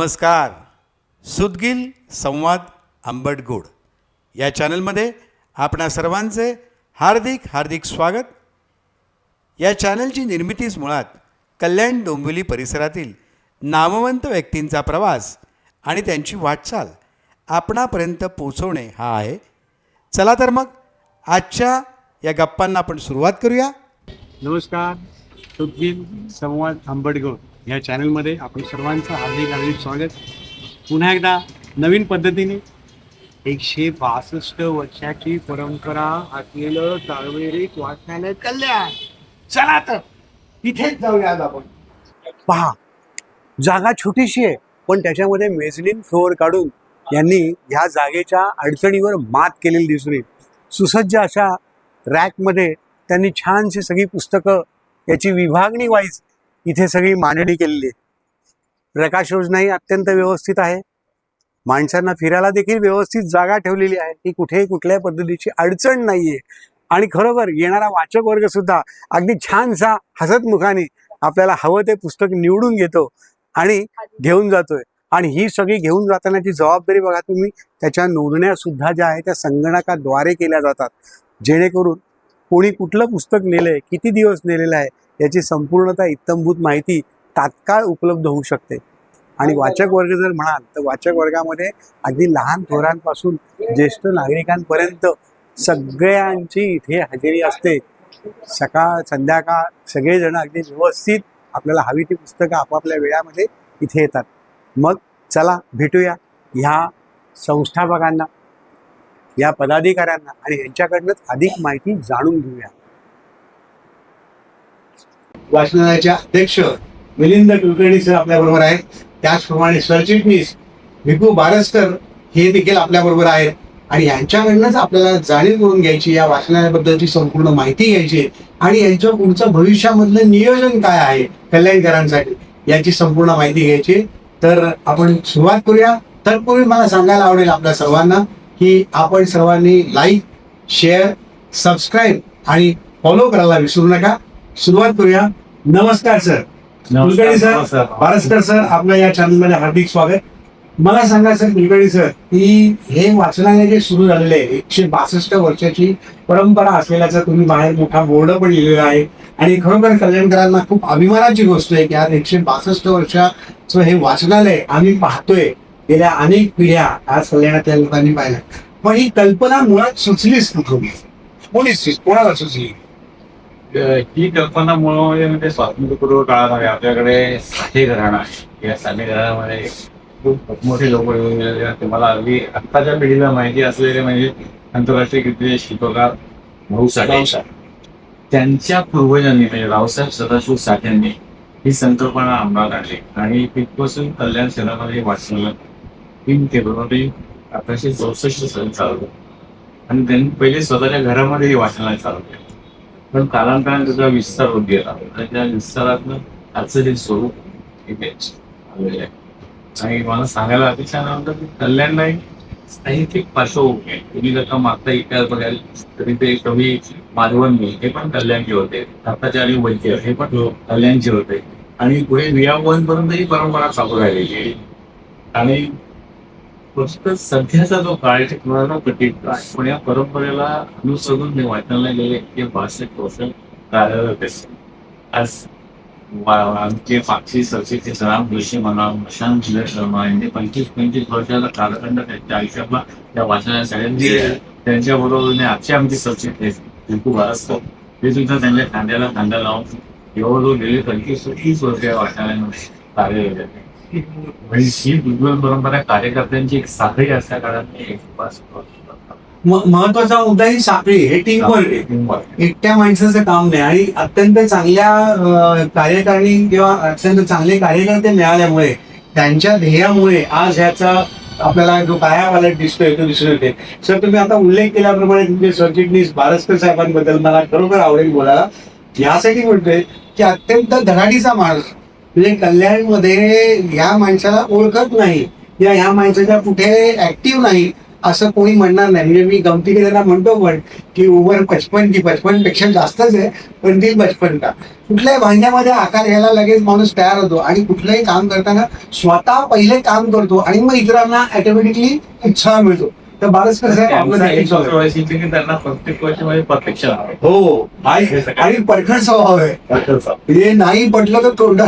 नमस्कार. सुदगील संवाद आंबटगोड या चॅनलमध्ये आपणा सर्वांचे हार्दिक हार्दिक स्वागत. या चॅनलची निर्मितीच मुळात कल्याण डोंबिवली परिसरातील नामवंत व्यक्तींचा प्रवास आणि त्यांची वाटचाल आपणापर्यंत पोचवणे हा आहे. चला तर मग आजच्या या गप्पांना आपण सुरुवात करूया. नमस्कार. सुदगील संवाद आंबटगोड या चॅनलमध्ये आपण सर्वांचं हार्दिक हार्दिक स्वागत. पुन्हा एकदा नवीन पद्धतीने 162 वर्षाची परंपरा असलेलं सार्वजनिक वाचनालय कल्याण. चला तर तिथेच जाऊया आज आपण. पहा, जागा छोटीशी आहे पण त्याच्यामध्ये मेझलिन फ्लोअर काढून यांनी ह्या जागेच्या अडचणीवर मात केलेली दिसून येईल. सुसज्ज अशा रॅकमध्ये त्यांनी छानशी सगळी पुस्तकं याची विभागणी वाईज इथे सगळी मांडणी केलेली आहे. प्रकाश योजनाही अत्यंत व्यवस्थित आहे. माणसांना फिरायला देखील व्यवस्थित जागा ठेवलेली आहे की कुठेही कुठल्याही पद्धतीची अडचण नाही आहे. आणि खरोखर येणारा वाचक वर्ग सुद्धा अगदी छानसा हसतमुखाने आपल्याला हवं ते पुस्तक निवडून घेतो आणि घेऊन जातोय. आणि ही सगळी घेऊन जातानाची जबाबदारी बघा तुम्ही, त्याच्या नोंदण्या सुद्धा ज्या आहेत त्या संगणकाद्वारे केल्या जातात, जेणेकरून कोणी कुठलं पुस्तक नेलंय, किती दिवस नेलेलं आहे याची संपूर्णतः इत्थंभूत माहिती तात्काळ उपलब्ध होऊ शकते. आणि वाचक वर्ग जर म्हणाल तर वाचक वर्गामध्ये अगदी लहान थोरांपासून ज्येष्ठ नागरिकांपर्यंत सगळ्यांची इथे हजेरी असते. सकाळ संध्याकाळ सगळेजण अगदी व्यवस्थित आपल्याला हवी ती पुस्तकं आपापल्या वेळामध्ये इथे येतात. मग चला भेटूया ह्या संस्थापकांना, या पदाधिकाऱ्यांना आणि यांच्याकडनं अधिक माहिती जाणून घेऊया. वाचनालयाचे अध्यक्ष मिलिंद कुलकर्णी सर आपल्याबरोबर आहेत. त्याचप्रमाणे सरचिटणीस विपू बारसकर हे देखील आपल्याबरोबर आहेत. आणि यांच्याकडनंच आपल्याला जाणीव करून घ्यायची, या वाचनालयाबद्दलची संपूर्ण माहिती घ्यायची आणि यांचं पुढचं भविष्यामधलं नियोजन काय आहे कल्याणकरांसाठी याची संपूर्ण माहिती घ्यायची. तर आपण सुरुवात करूया. तत्पूर्वी मला सांगायला आवडेल आपल्या सर्वांना की आपण सर्वांनी लाईक, शेअर, सबस्क्राईब आणि फॉलो करायला विसरू नका. सुरुवात करूया. नमस्कार sir. Kulkarni sir, Baraskar sir, आपल्या या चॅनलमध्ये हार्दिक स्वागत. मला सांगा सर कुलकर्णी सर, की हे वाचनालय जे सुरू झालेले आहे, 162 वर्षाची परंपरा असलेल्याचा तुम्ही बाहेर मोठा बोर्ड पण लिहिलेला आहे आणि खरोखर कल्याणकरांना खूप अभिमानाची गोष्ट आहे की आज 162 वर्षाचं हे वाचनालय आम्ही पाहतोय. गेल्या अनेक पिढ्या आज कल्याणातल्या लोकांनी पाहिल्या. पण ही कल्पना मुळात सुचलीच कुठून, कोणाला सुचली? ही कल्पना म्हणजे स्वातंत्र्यपूर्व काळामध्ये आपल्याकडे साठे घराणा आहे. या साठे घराण्यामध्ये खूप मोठे लोक तुम्हाला अगदी आत्ताच्या पिढीला माहिती असलेले म्हणजे आंतरराष्ट्रीय कीर्तीचे शिल्पकार भाऊ साठे. त्यांच्या पूर्वजांनी म्हणजे रावसाहेब सदाशिव साठ्यांनी ही संकल्पना अंमलात आणली आणि तिथपासून कल्याण शहरामध्ये वाचनालय 3 फेब्रुवारी 1864 साली चालवलं. आणि त्यांनी पहिले स्वतःच्या घरामध्ये ही वाचनालय चालवले. पण कालांतराने त्याचा विस्तार होत गेला आणि त्या विस्तारातनं आजचं हे स्वरूप इथे आलेलं आहे. आणि मला सांगायला अतिशय आनंद की कल्याणला एक साहित्यिक पार्श्वभूमी आहे. तुम्ही जर का मागचा इतिहास बघाल तरी ते कवी माधवननी हे पण कल्याणचे होते, दत्ताचार्य वैद्य हे पण कल्याणचे होते आणि पुढे वियावन पर्यंत ही परंपरा चालू राहिलेली. आणि फक्त सध्याचा जो काळ आहे कोणाला कठीण काळ, पण या परंपरेला अनुसरून मी वाचनालय गेले 62 वर्ष कार्यरत आहे. आज आमचे पाक्षी सरचिटणीस राम जोशी म्हणा, प्रशांत शर्मा यांनी 25 वर्षाचा कालखंड त्यांच्या आयुष्यातला त्या वाचनालयासाठी दिले. त्यांच्याबरोबरीने आजची आमची सरचिटणीस विपू बारसकर हे सुद्धा त्यांच्या खांद्याला खांदा लावून जवळजवळ गेले 25 वर्ष या वाचनालयामध्ये कार्यरत आहे. ही दुर्मिळ परंपरा कार्यकर्त्यांची एक साखळी असल्या कारणाने महत्वाचा मुद्दा ही साखळी, हे टीमवर्क, एकट्या माणसाचं काम नाही. आणि अत्यंत चांगल्या कार्यकारिणी किंवा अत्यंत चांगले कार्यकर्ते मिळाल्यामुळे त्यांच्या ध्येयामुळे आज ह्याचा आपल्याला जो कायापालट दिसतोय तो दिसून येते. सर, तुम्ही आता उल्लेख केल्याप्रमाणे तुमचे सरचिटणीस बारसकर साहेबांबद्दल मला खरोखर आवडेल बोलायला. यासाठी म्हणतोय की अत्यंत धडाडीचा माणूस, म्हणजे कल्याणमध्ये ह्या माणसाला ओळखत नाही या ह्या माणसाच्या कुठे ऍक्टिव्ह नाही असं कोणी म्हणणार नाही. म्हणजे मी गमतीने त्यांना म्हणतो पण की उमर 55 की 55 पेक्षा जास्तच आहे, पण ती 55 का. कुठल्याही भांड्यामध्ये आकार घ्यायला लगेच माणूस तयार होतो आणि कुठलंही काम करताना स्वतः पहिले काम करतो आणि मग इतरांना ऑटोमॅटिकली उत्साह मिळतो. तर बरंच कसं आहे आपलं त्यांचा एक देखील स्वभाव आहे. स्वभाव आहे की त्यांना प्रत्येक गोष्टीमध्ये परफेक्शन आहे. हो आणि परखड स्वभाव आहे. म्हणजे नाही पटलं तर तोंडा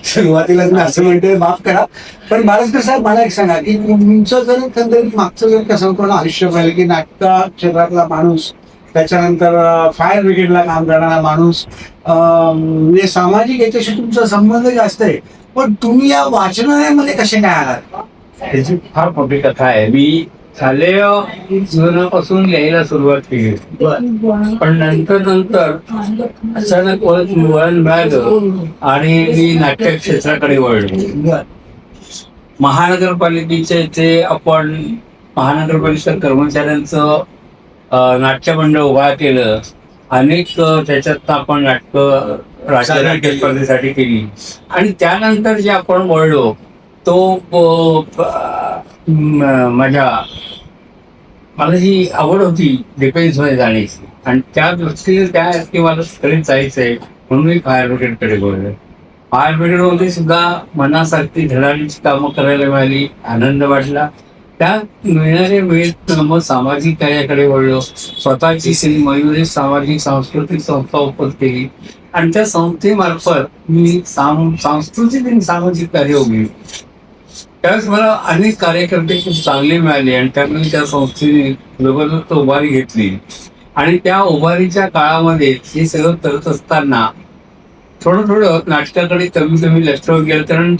सुरुवातीला मी असं म्हणते, माफ करा. पण महाराष्ट्र साहेब मला एक सांगा की तुमचं जर एकंदरीत मागचं जर कसं पूर्ण आयुष्य पाहिलं की नाटका क्षेत्रातला माणूस, त्याच्यानंतर फायर ब्रिगेडला काम करणारा माणूस, म्हणजे सामाजिक याच्याशी तुमचा संबंध जास्त आहे. पण तुम्ही या वाचनालयामध्ये कसे काय आलात? त्याची फार मोठी कथा आहे. मी शालेय जीवनापासून लिहायला सुरुवात केली, पण नंतर अचानक वळण मिळालं आणि मी नाट्य क्षेत्राकडे वळलो. महानगरपालिकेच्या इथे आपण महानगरपालिका कर्मचाऱ्यांचं नाट्य मंडळ उभा केलं. अनेक त्याच्यात आपण नाटकं राज्य नाट्य स्पर्धेसाठी केली आणि त्यानंतर जे आपण वळलो तो मला जी आवड होती डिफेन्स मध्ये जाण्याची आणि त्या दृष्टीने की मला तिकडे जायचंय म्हणून मी फायर ब्रिगेडकडे बोललो. फायर ब्रिगेडमध्ये सुद्धा मनासारखी धडाडीची कामं करायला मिळाली, आनंद वाटला. त्या मिळणाऱ्या वेळेत मग सामाजिक कार्याकडे वळलो. स्वतःची मयुरी सामाजिक सांस्कृतिक संस्था ओपन केली आणि त्या संस्थेमार्फत मी सांस्कृतिक आणि सामाजिक कार्य उभी. त्यावेळेस मला अनेक कार्यकर्ते खूप चांगले मिळाले आणि त्यामुळे त्या संस्थेने जबरदस्त उभारी घेतली आणि त्या उभारीच्या काळामध्ये हे सगळं करत असताना थोडं नाटकाकडे कमी लक्ष गेलं. कारण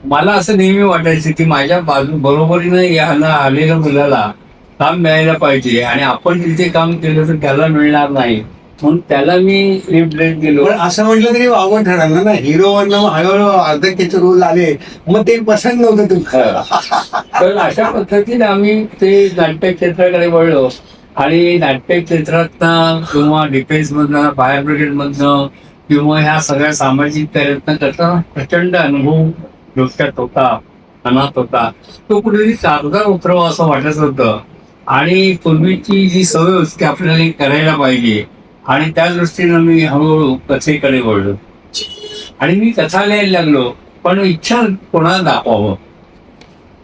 मला असं नेहमी वाटायचं की माझ्या बरोबरीनं याला आलेल्या मुलाला काम मिळायला पाहिजे आणि आपण जिथे काम केलं तर त्याला मिळणार नाही, म्हणून त्याला मी रिप्लेस गेलो. पण असं म्हटलं तरी वावड ठरलं ना, हिरोवरनं हळूहळू अर्धकेचे रोल आले, मग ते पसंत नव्हतं तुम्हाला. तर अशा पद्धतीने आम्ही ते नाट्य क्षेत्राकडे वळलो आणि नाट्य क्षेत्रातनं किंवा डिफेन्स मधनं, फायर ब्रिगेड मधनं किंवा ह्या सगळ्या सामाजिक कार्यातनं करताना प्रचंड अनुभव डोक्यात होता, मनात होता. तो कुठेतरी कागदावर उतरावा असं वाटत होतं आणि पूर्वीची जी सवय होती आपल्याला करायला पाहिजे आणि त्या दृष्टीनं मी हळूहळू कथेकडे वळलो आणि मी कथा लिहायला लागलो. पण इच्छा कोणाला दाखवावं,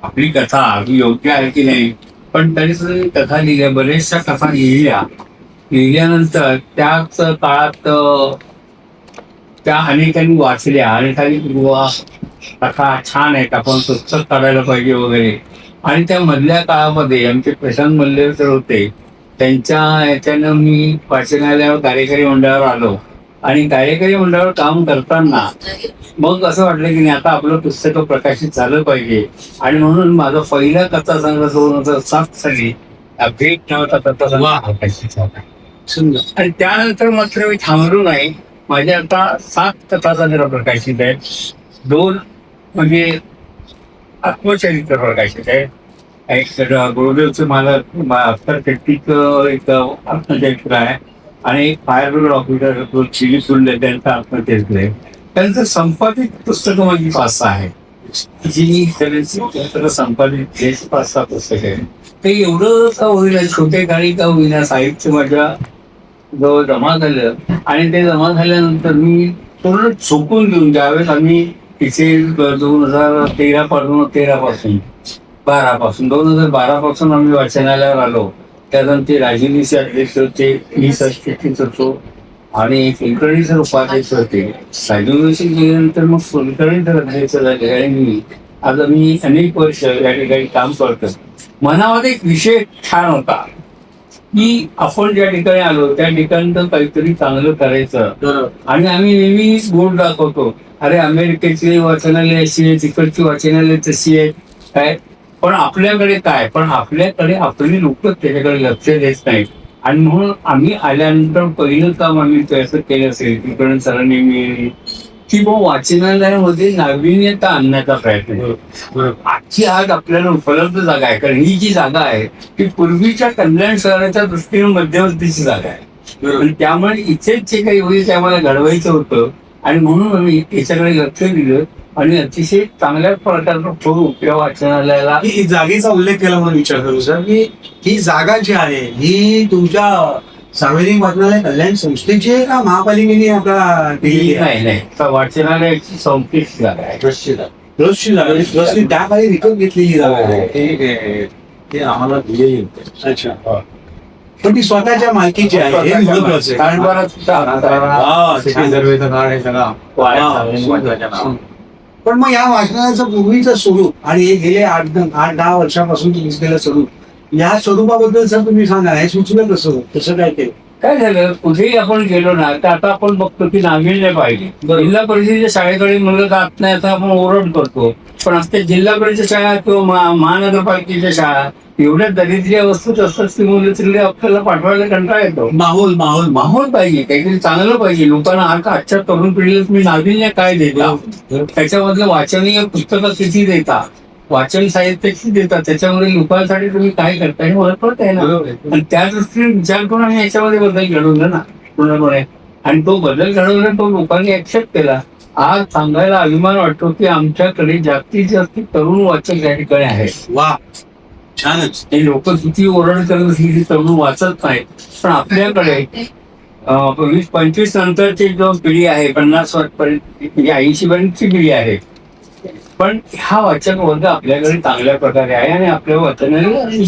आपली कथा योग्य आहे की नाही, पण तरी सुद्धा मी कथा लिहिल्या, बऱ्याचशा कथा लिहिल्यानंतर त्याच काळात त्या अनेकांनी वाचल्या, अनेकांनी कथा छान आहेत, आपण पुस्तक काढायला पाहिजे वगैरे. आणि त्या मधल्या काळामध्ये आमचे प्रशांत मल्ले सर होते, त्यांच्या याच्यानं मी वाचनालयावर कार्यकारी मंडळावर आलो आणि कार्यकारी मंडळावर काम करताना मग असं वाटलं की नाही आता आपलं पुस्तक प्रकाशित झालं पाहिजे. आणि म्हणून माझा पहिला कथासंग्रह 2007 साली भेट नावाचा कथासंग्रह प्रकाशित झाला. सुंदर. आणि त्यानंतर मात्र मी थांबलो नाही. माझ्या आता 7 कथासंग्रह प्रकाशित आहेत. 2 म्हणजे आत्मचरित्र प्रकाशित आहे. एक गुरुदेवचं मला अख्तर शेट्टीचं एक आत्मचरित्र आहे आणि एक फायर ब्रिगेड ऑफिसर चिली सुरले त्यांचं आत्मचरित्र आहे. त्यांचं संपादित पुस्तकं माझी 5-6 आहे, जी त्यांचं संपादित 5-6 पुस्तक आहे. ते एवढं का होईना, छोटे गाडी का होईना, साहित्य माझ्या जवळ जमा झालं आणि ते जमा झाल्यानंतर मी पूर्ण झोकून घेऊन ज्यावेळेस आम्ही तिथे 2012 पासून आम्ही वाचनालयावर आलो. त्यानंतर ते राजनीचे अध्यक्ष होते, मी संस्कृतीच होतो आणि कुलकर्णी सर उपाध्यक्ष होते. राजनीशी गेल्यानंतर मग कुलकर्णी सर अध्यक्ष झाले आणि मी आज आम्ही अनेक वर्ष या ठिकाणी काम करतो. मनामध्ये एक विषय छान होता की आपण ज्या ठिकाणी आलो त्या ठिकाणी तर काहीतरी चांगलं करायचं आणि आम्ही नेहमी बोर्ड दाखवतो, अरे अमेरिकेची वाचनालय अशी आहे, तिकडची वाचनालय तशी आहे काय, पण आपल्याकडे काय, पण आपल्याकडे आपली लोक त्याच्याकडे लक्ष देत नाहीत. आणि म्हणून आम्ही आल्यानंतर पहिलं काम आम्ही त्याचं केलं असेल तिकडून सरांनी मी की मग वाचनालयामध्ये नाविन्यता आणण्याचा प्रयत्न. आजची आज आपल्याला उपलब्ध जागा आहे, कारण ही जी जागा आहे ती पूर्वीच्या कल्याण शहराच्या दृष्टीने मध्यवर्तीची जागा आहे आणि त्यामुळे इथेच जे काही होईल ते आम्हाला घडवायचं होतं आणि म्हणून आम्ही याच्याकडे लक्ष दिलं आणि अतिशय चांगल्या प्रकारचं स्वरूप या वाचनालयाला. ही जागेचा उल्लेख केला म्हणून विचारतो सर की ही जागा जी आहे ही तुमच्या सार्वजनिक वाचनालय कल्याण संस्थेची आहे का महापालिकेने आपला दिलेली आहे? नाही तर वाचनालयाची संकेत जागा आहे. ट्रस्टची जागा. ट्रस्टची जागा म्हणजे ट्रस्टने त्याखाली विकत घेतलेली जागा आहे. ते आम्हाला दिलेली होते. अच्छा, पण ती स्वतःच्या मालकीची आहे हे महत्वाचं आहे. कारण बराच सिटी सर्वेचं कार्ड हे सगळं वाचनाच्या नावावर. पण मग या वाचनालयाचं पूर्वीचं स्वरूप आणि हे गेले 8-10 वर्षापासून तुम्ही केलं स्वरूप या स्वरूपाबद्दल सर तुम्ही सांगा, हे सुचलं कसं कसं काय केलं? काय झालं, कुठेही आपण गेलो ना तर आता आपण बघतो की नाविन्य पाहिजे. जिल्हा परिषदेच्या शाळेकडे मुलं जात नाही आता आपण ओरड करतो, पण आता जिल्हा परिषद शाळा किंवा महानगरपालिकेच्या शाळा एवढ्या दरिद्री अवस्थेत असतात की मुलं तिकडे आपल्याला पाठवायला कंटाळा येतो. माहोल माहोल माहोल पाहिजे, काहीतरी चांगलं पाहिजे लोकांना. आजच्या तरुण पिढीला तुम्ही नाविन्य काय देता, त्याच्यामधलं वाचनीय पुस्तकं किती देता, वाचन साहित्य किती देतात, त्याच्यामध्ये लोकांसाठी तुम्ही काय करता हे महत्वाचं आहे ना. आणि त्या दृष्टीने विचार करून आम्ही याच्यामध्ये बदल घडवलं ना पूर्णपणे. आणि तो बदल घडवला, तो लोकांनी ऍक्सेप्ट केला. आज सांगायला अभिमान वाटतो की आमच्याकडे जास्तीत जास्त तरुण वाचक या ठिकाणी आहेत. वा, छानच. हे लोक किती ओरड करत की तरुण वाचत नाहीत, पण आपल्याकडे 20-25 नंतरची जो पिढी आहे, 50 पर्यंत 80 पर्यंतची पिढी आहे, पण हा वाचक वर्ग आपल्याकडे चांगल्या प्रकारे आहे आणि आपल्या वाचनाने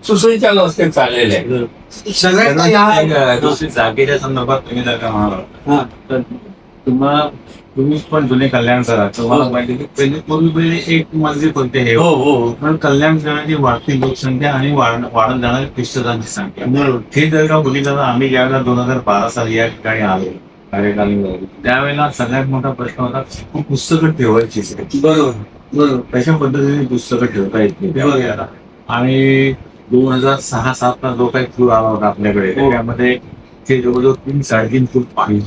सुसज्ज अवस्थेत चाललेलं आहे. सगळ्यांना या दुसरी जागेच्या संदर्भात तुम्ही जर का म्हणाला हा. तर तुम्ही पण जुने कल्याण करा. तुम्हाला माहिती की पहिले एक मजली कोणते हे हो हो पण कल्याण करण्याची वाढती लोकसंख्या आणि वाढत जाणारी ख्रिस्तांची संख्या. बरोबर. हे जर का बघितलं तर आम्ही ज्यावेळेला 2012 साली या ठिकाणी आलो कार्यकालीन, त्यावेळेला सगळ्यात मोठा प्रश्न होता की पुस्तकं ठेवायची. बरोबर बरोबर. कशा पद्धतीने पुस्तकं ठेवता येत नाही त्यावेळेला. आणि 2006-07 ला जो काही पूर आला होता आपल्याकडे, त्यामध्ये ते जवळजवळ 3-3.5 फूट पाणी,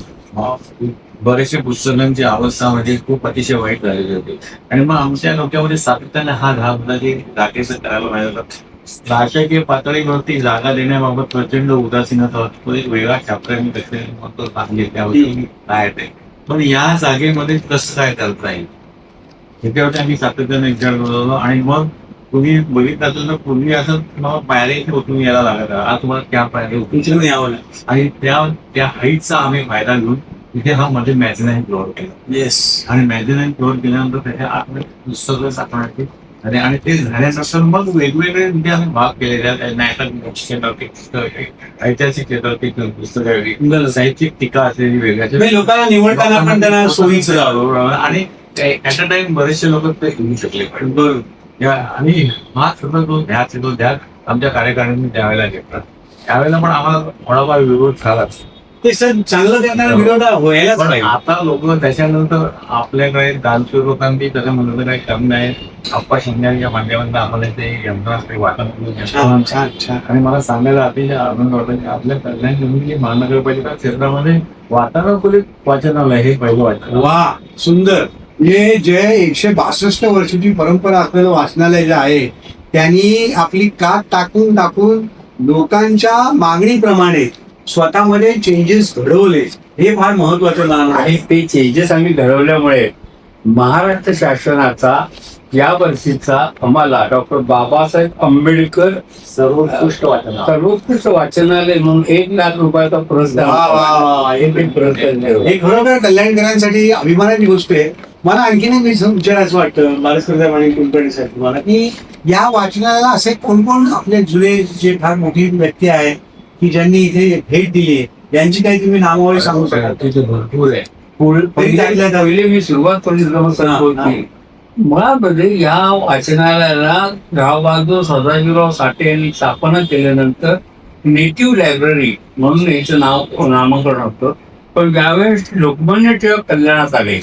बरेचसे पुस्तकांची अवस्था म्हणजे खूप अतिशय वाईट झालेली होती. आणि मग आमच्या डोक्यामध्ये सातत्याने हा घाव होता की जागेचं करायला पाहिजे होतं. राजकीय पातळीवरती जागा देण्याबाबत प्रचंड उदासीनता होती. तो एक वेगळा चॅप्टर मी म्हणतो सांगेल त्यावरती काय ते. पण या जागेमध्ये कसं काय करता येईल ह्याच्यावरती आम्ही सातत्याने विचार करत होतो. आणि मग तुम्ही बघितलं तर पूर्वी असं तुम्हाला पायऱ्या उतरून यायला लागत, आज तुम्हाला त्या पायऱ्या उतरून यावं लागतं. आणि त्या हाईटचा आम्ही फायदा घेऊन तिथे हा मध्ये मॅझनाईन फ्लोअर केला. येस. आणि मॅझनाईन फ्लोअर केल्यानंतर त्याच्या आतमध्ये पुस्तकं साठवण्याची आणि ते झाल्यानंतर मग वेगवेगळे म्हणजे आम्ही भाग केले. ऐतिहासिक क्षेत्रातील पुस्तकं वेगळी, साहित्यिक टीका असलेली वेगळ्या, लोकांना निवडताना पण त्यांना सोयीचं झालं. आणि ऍट अ टाइम बरेचसे लोक ते घेऊ शकले. आणि हा सगळं तो ध्यास आमच्या कार्यकारिणीने त्यावेळेला घेतला. त्यावेळेला पण आम्हाला थोडाफार विरोध झालाच. ते सर चांगलं करणारा विरोध व्हायलाच पण पाहिजे. आता लोक त्याच्यानंतर आपल्याकडे दानशूर लोकांनी त्याचं म्हणलं काही कमी नाही. आप्पा शिंद्यांच्या माध्यमातून आम्हाला ते यंत्रणास्त्री छान छान छान. आणि मला सांगायला अतिशय आनंद वाटतो की आपल्या कल्याण जिल्ह्याची महानगरपालिका क्षेत्रामध्ये वातानुकूलित वाचनालय हे पहिलं वाटतं. वा, सुंदर. म्हणजे जे 162 वर्षाची परंपरा असलेलं वाचनालय जे आहे त्यांनी आपली कात टाकून टाकून लोकांच्या मागणीप्रमाणे स्वतःमध्ये चेंजेस घडवले, हे फार महत्वाचं लहान आहे. आणि ते चेंजेस आम्ही घडवल्यामुळे महाराष्ट्र शासनाचा या वर्षीचा आम्हाला डॉक्टर बाबासाहेब आंबेडकर सर्वोत्कृष्ट वाचनालय म्हणून 1 लाख रुपयाचा पुरस्कार. वा, वा, वा. हे पुरस्कार मिळवला. हे खरोखर कल्याणकरांसाठी अभिमानाची गोष्ट आहे. मला आणखीन एक विचारायचं वाटतं बालस्करदेव आणि कुलकर्णी साहेब तुम्हाला की या वाचनालयाला असे कोण कोण आपले जुने जे फार मोठी व्यक्ती आहेत की ज्यांनी इथे भेट दिली, यांची काही तुम्ही नामावळी सांगू शकाल? तिथे भरपूर आहे. पहिले मी सुरुवात करून मुळामध्ये या वाचनालयाला रावबहादूर सदाशिवराव साठे यांनी स्थापना केल्यानंतर नेटिव्ह लायब्ररी म्हणून याचं नामकरण होतं. पण ज्यावेळेस लोकमान्य टिळक कल्याणात आले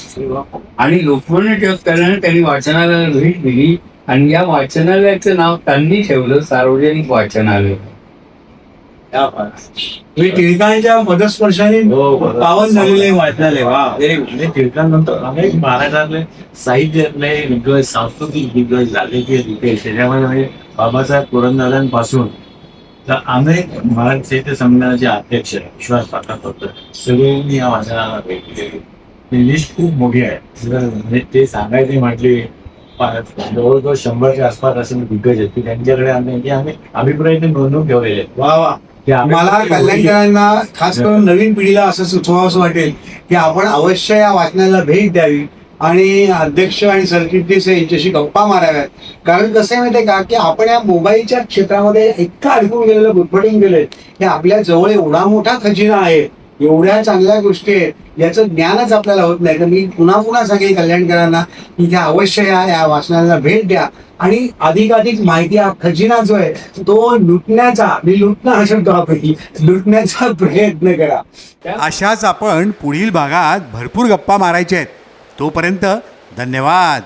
आणि लोकमान्य टिळक कल्याणात त्यांनी वाचनालयाला भेट दिली आणि या वाचनालयाचं नाव त्यांनी ठेवलं सार्वजनिक वाचनालय. टिळकांच्या मदस्पर्शाने पावन झालेले वाचनालय. वा, व्हेरी गुड. आणि टिळकानंतर अनेक महाराष्ट्रातले साहित्यातले दिग्गज, सांस्कृतिक दिग्गज, राजकीय दिग्गज, त्याच्यामध्ये म्हणजे बाबासाहेब पुरंदरेंपासून तर अनेक मराठी साहित्य संमेलनाचे अध्यक्ष विश्वास पाठक होतं, सगळ्यांनी या वाचनाला भेट दिलेली. ती लिस्ट खूप मोठी आहे. म्हणजे ते सांगायचे म्हटले जवळजवळ 100च्या आसपास असे दिग्गज आहेत की त्यांच्याकडे आम्ही प्रयत्न नोंदवून ठेवलेले आहेत. वा वा. की आम्ही- मला कल्याणकरांना खास करून नवीन पिढीला असं सुचवावंसं वाटेल की आपण अवश्य या वाचनाला भेट द्यावी आणि अध्यक्ष आणि सरचिटणीस यांच्याशी गप्पा माराव्यात. कारण कसं आहे माहितीये का की आपण या मोबाईलच्या क्षेत्रामध्ये इतकं अडकून गेलेलं, गुरफटून गेलोय की आपल्या जवळ एवढा मोठा खजिना आहे, एवढ्या चांगल्या गोष्टी आहेत, याचं ज्ञानच आपल्याला होत नाही. तर मी पुन्हा पुन्हा सांगेन कल्याणकरांना की इथे अवश्य या वाचनाला भेट द्या आणि अधिकाधिक माहिती, हा खजिना जो आहे तो लुटण्याचा, मी लुटणं हा शब्द वापरली, लुटण्याचा प्रयत्न करा. अशाच आपण पुढील भागात भरपूर गप्पा मारायच्या आहेत. तोपर्यंत धन्यवाद.